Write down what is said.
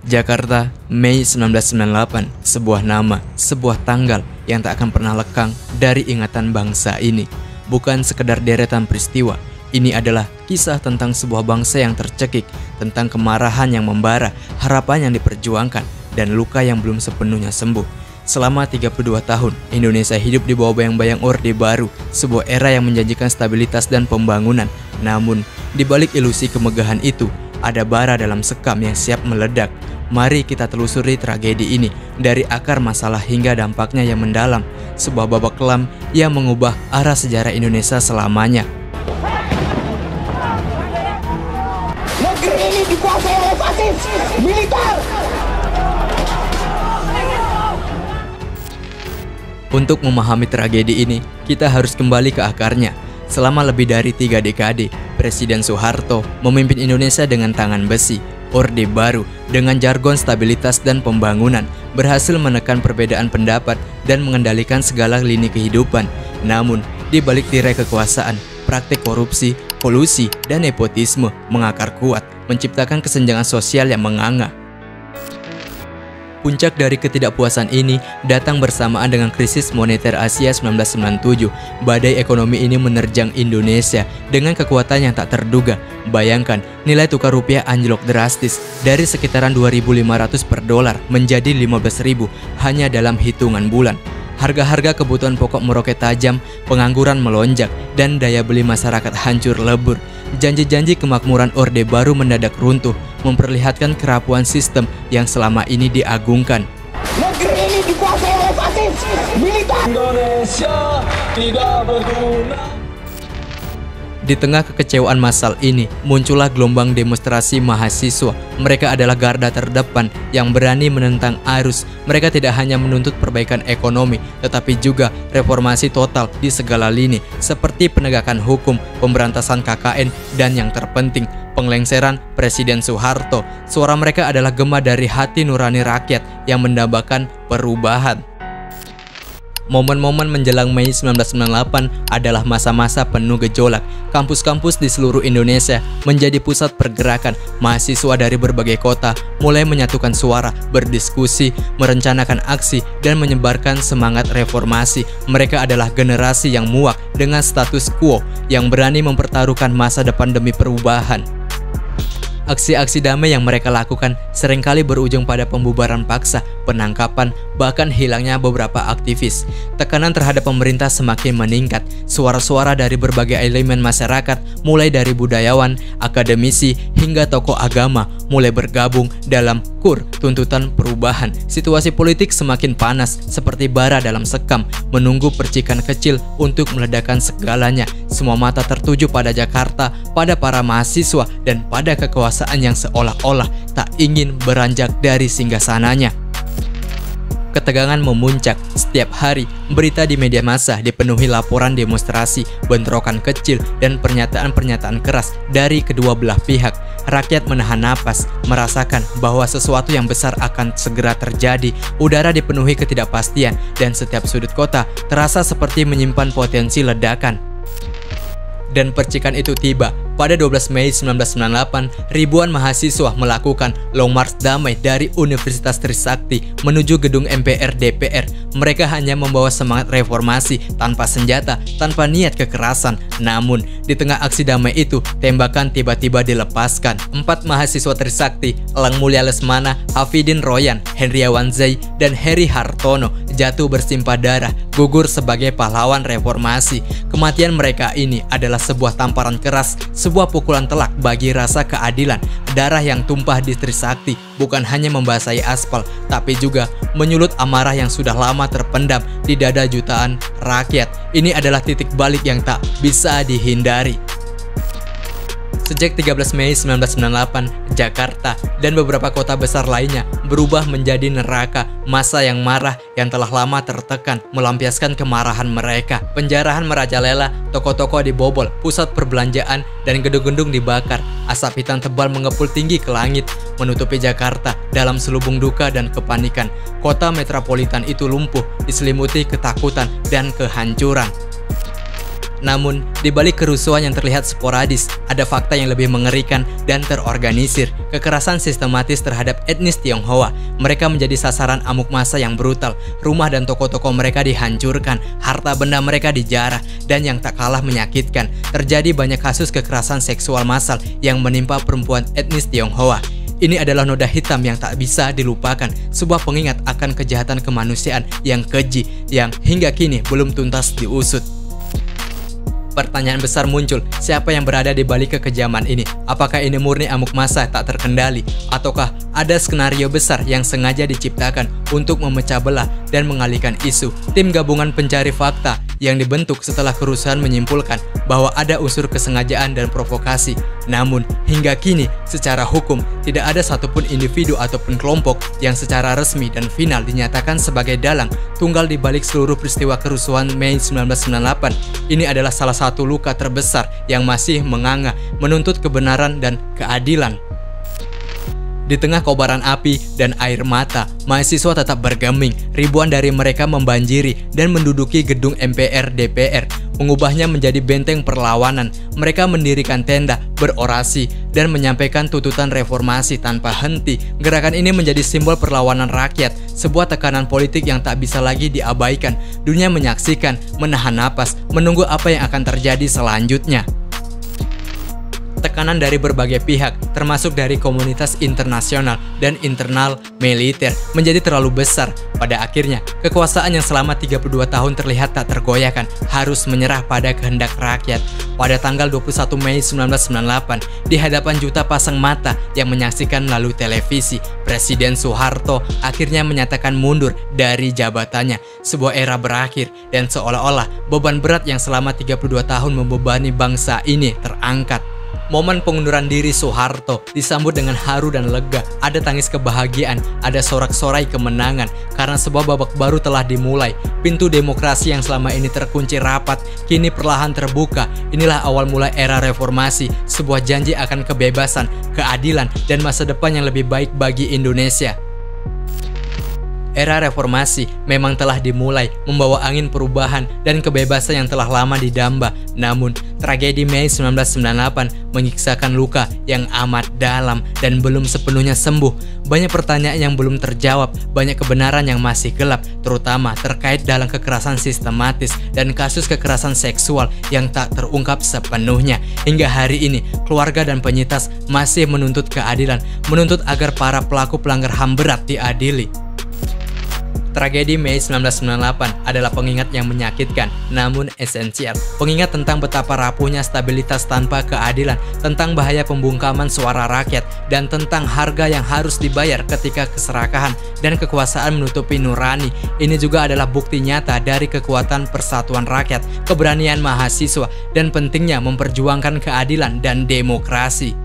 Jakarta, Mei 1998, sebuah nama, sebuah tanggal yang tak akan pernah lekang dari ingatan bangsa ini. Bukan sekedar deretan peristiwa, ini adalah kisah tentang sebuah bangsa yang tercekik, tentang kemarahan yang membara, harapan yang diperjuangkan, dan luka yang belum sepenuhnya sembuh. Selama 32 tahun, Indonesia hidup di bawah bayang-bayang Orde Baru, sebuah era yang menjanjikan stabilitas dan pembangunan. Namun, di balik ilusi kemegahan itu, ada bara dalam sekam yang siap meledak. Mari kita telusuri tragedi ini dari akar masalah hingga dampaknya yang mendalam. Sebuah babak kelam yang mengubah arah sejarah Indonesia selamanya. Negeri ini dikuasai oleh fasis militer. Untuk memahami tragedi ini, kita harus kembali ke akarnya. Selama lebih dari 3 dekade, Presiden Soeharto memimpin Indonesia dengan tangan besi. Orde Baru dengan jargon stabilitas dan pembangunan berhasil menekan perbedaan pendapat dan mengendalikan segala lini kehidupan. Namun, di balik tirai kekuasaan, praktik korupsi, kolusi, dan nepotisme mengakar kuat, menciptakan kesenjangan sosial yang menganga. Puncak dari ketidakpuasan ini datang bersamaan dengan krisis moneter Asia 1997. Badai ekonomi ini menerjang Indonesia dengan kekuatan yang tak terduga. Bayangkan, nilai tukar rupiah anjlok drastis dari sekitaran 2.500 per dolar menjadi 15.000 hanya dalam hitungan bulan. Harga-harga kebutuhan pokok meroket tajam, pengangguran melonjak, dan daya beli masyarakat hancur lebur. Janji-janji kemakmuran Orde Baru mendadak runtuh, memperlihatkan kerapuan sistem yang selama ini diagungkan. Negeri ini dikuasai oleh fasis militer. Indonesia tidak berguna. Di tengah kekecewaan massal ini, muncullah gelombang demonstrasi mahasiswa. Mereka adalah garda terdepan yang berani menentang arus. Mereka tidak hanya menuntut perbaikan ekonomi, tetapi juga reformasi total di segala lini, seperti penegakan hukum, pemberantasan KKN, dan yang terpenting, penglengseran Presiden Soeharto. Suara mereka adalah gema dari hati nurani rakyat yang mendambakan perubahan. Momen-momen menjelang Mei 1998 adalah masa-masa penuh gejolak. Kampus-kampus di seluruh Indonesia menjadi pusat pergerakan. Mahasiswa dari berbagai kota mulai menyatukan suara, berdiskusi, merencanakan aksi, dan menyebarkan semangat reformasi. Mereka adalah generasi yang muak dengan status quo, yang berani mempertaruhkan masa depan demi perubahan. Aksi-aksi damai yang mereka lakukan seringkali berujung pada pembubaran paksa, penangkapan, bahkan hilangnya beberapa aktivis. Tekanan terhadap pemerintah semakin meningkat. Suara-suara dari berbagai elemen masyarakat, mulai dari budayawan, akademisi, hingga tokoh agama, mulai bergabung dalam KUR, tuntutan perubahan. Situasi politik semakin panas, seperti bara dalam sekam, menunggu percikan kecil untuk meledakkan segalanya. Semua mata tertuju pada Jakarta, pada para mahasiswa, dan pada kekuasaan yang seolah-olah tak ingin beranjak dari singgasananya. Ketegangan memuncak. Setiap hari, berita di media massa dipenuhi laporan demonstrasi, bentrokan kecil, dan pernyataan-pernyataan keras dari kedua belah pihak. Rakyat menahan napas, merasakan bahwa sesuatu yang besar akan segera terjadi. Udara dipenuhi ketidakpastian, dan setiap sudut kota terasa seperti menyimpan potensi ledakan. Dan percikan itu tiba. Pada 12 Mei 1998, ribuan mahasiswa melakukan long march damai dari Universitas Trisakti menuju gedung MPR DPR. Mereka hanya membawa semangat reformasi, tanpa senjata, tanpa niat kekerasan. Namun, di tengah aksi damai itu, tembakan tiba-tiba dilepaskan. 4 mahasiswa Trisakti, Elang Mulya Lesmana, Hafidin Royan, Hendriawan Zai, dan Heri Hartono jatuh bersimpah darah, gugur sebagai pahlawan reformasi. Kematian mereka ini adalah sebuah tamparan keras, sebuah pukulan telak bagi rasa keadilan. Darah yang tumpah di Trisakti bukan hanya membasahi aspal, tapi juga menyulut amarah yang sudah lama terpendam di dada jutaan rakyat. Ini adalah titik balik yang tak bisa dihindari. Sejak 13 Mei 1998, Jakarta dan beberapa kota besar lainnya berubah menjadi neraka. Massa yang marah yang telah lama tertekan melampiaskan kemarahan mereka. Penjarahan merajalela, toko-toko dibobol, pusat perbelanjaan dan gedung-gedung dibakar. Asap hitam tebal mengepul tinggi ke langit, menutupi Jakarta dalam selubung duka dan kepanikan. Kota metropolitan itu lumpuh, diselimuti ketakutan dan kehancuran. Namun, di balik kerusuhan yang terlihat sporadis, ada fakta yang lebih mengerikan dan terorganisir. Kekerasan sistematis terhadap etnis Tionghoa. Mereka menjadi sasaran amuk massa yang brutal. Rumah dan toko-toko mereka dihancurkan, harta benda mereka dijarah, dan yang tak kalah menyakitkan, terjadi banyak kasus kekerasan seksual massal yang menimpa perempuan etnis Tionghoa. Ini adalah noda hitam yang tak bisa dilupakan, sebuah pengingat akan kejahatan kemanusiaan yang keji yang hingga kini belum tuntas diusut. Pertanyaan besar muncul, siapa yang berada di balik kekejaman ini? Apakah ini murni amuk massa tak terkendali? Ataukah ada skenario besar yang sengaja diciptakan untuk memecah belah dan mengalihkan isu? Tim gabungan pencari fakta yang dibentuk setelah kerusuhan menyimpulkan bahwa ada unsur kesengajaan dan provokasi. Namun, hingga kini, secara hukum, tidak ada satupun individu ataupun kelompok yang secara resmi dan final dinyatakan sebagai dalang tunggal di balik seluruh peristiwa kerusuhan Mei 1998. Ini adalah salah satu luka terbesar yang masih menganga menuntut kebenaran dan keadilan. Di tengah kobaran api dan air mata, mahasiswa tetap bergeming. Ribuan dari mereka membanjiri dan menduduki gedung MPR DPR, mengubahnya menjadi benteng perlawanan. Mereka mendirikan tenda, berorasi, dan menyampaikan tuntutan reformasi tanpa henti. Gerakan ini menjadi simbol perlawanan rakyat, sebuah tekanan politik yang tak bisa lagi diabaikan. Dunia menyaksikan, menahan napas, menunggu apa yang akan terjadi selanjutnya. Tekanan dari berbagai pihak, termasuk dari komunitas internasional dan internal militer, menjadi terlalu besar. Pada akhirnya, kekuasaan yang selama 32 tahun terlihat tak tergoyahkan harus menyerah pada kehendak rakyat. Pada tanggal 21 Mei 1998, di hadapan juta pasang mata yang menyaksikan melalui televisi, Presiden Soeharto akhirnya menyatakan mundur dari jabatannya. Sebuah era berakhir dan seolah-olah beban berat yang selama 32 tahun membebani bangsa ini terangkat. Momen pengunduran diri Soeharto disambut dengan haru dan lega. Ada tangis kebahagiaan, ada sorak-sorai kemenangan karena sebuah babak baru telah dimulai. Pintu demokrasi yang selama ini terkunci rapat kini perlahan terbuka. Inilah awal mulai era reformasi, sebuah janji akan kebebasan, keadilan, dan masa depan yang lebih baik bagi Indonesia. Era reformasi memang telah dimulai, membawa angin perubahan dan kebebasan yang telah lama didamba. Namun, tragedi Mei 1998 menyiksakan luka yang amat dalam dan belum sepenuhnya sembuh. Banyak pertanyaan yang belum terjawab, banyak kebenaran yang masih gelap, terutama terkait dalam kekerasan sistematis dan kasus kekerasan seksual yang tak terungkap sepenuhnya. Hingga hari ini, keluarga dan penyintas masih menuntut keadilan, menuntut agar para pelaku pelanggar HAM berat diadili. Tragedi Mei 1998 adalah pengingat yang menyakitkan, namun esensial. Pengingat tentang betapa rapuhnya stabilitas tanpa keadilan, tentang bahaya pembungkaman suara rakyat, dan tentang harga yang harus dibayar ketika keserakahan dan kekuasaan menutupi nurani. Ini juga adalah bukti nyata dari kekuatan persatuan rakyat, keberanian mahasiswa, dan pentingnya memperjuangkan keadilan dan demokrasi.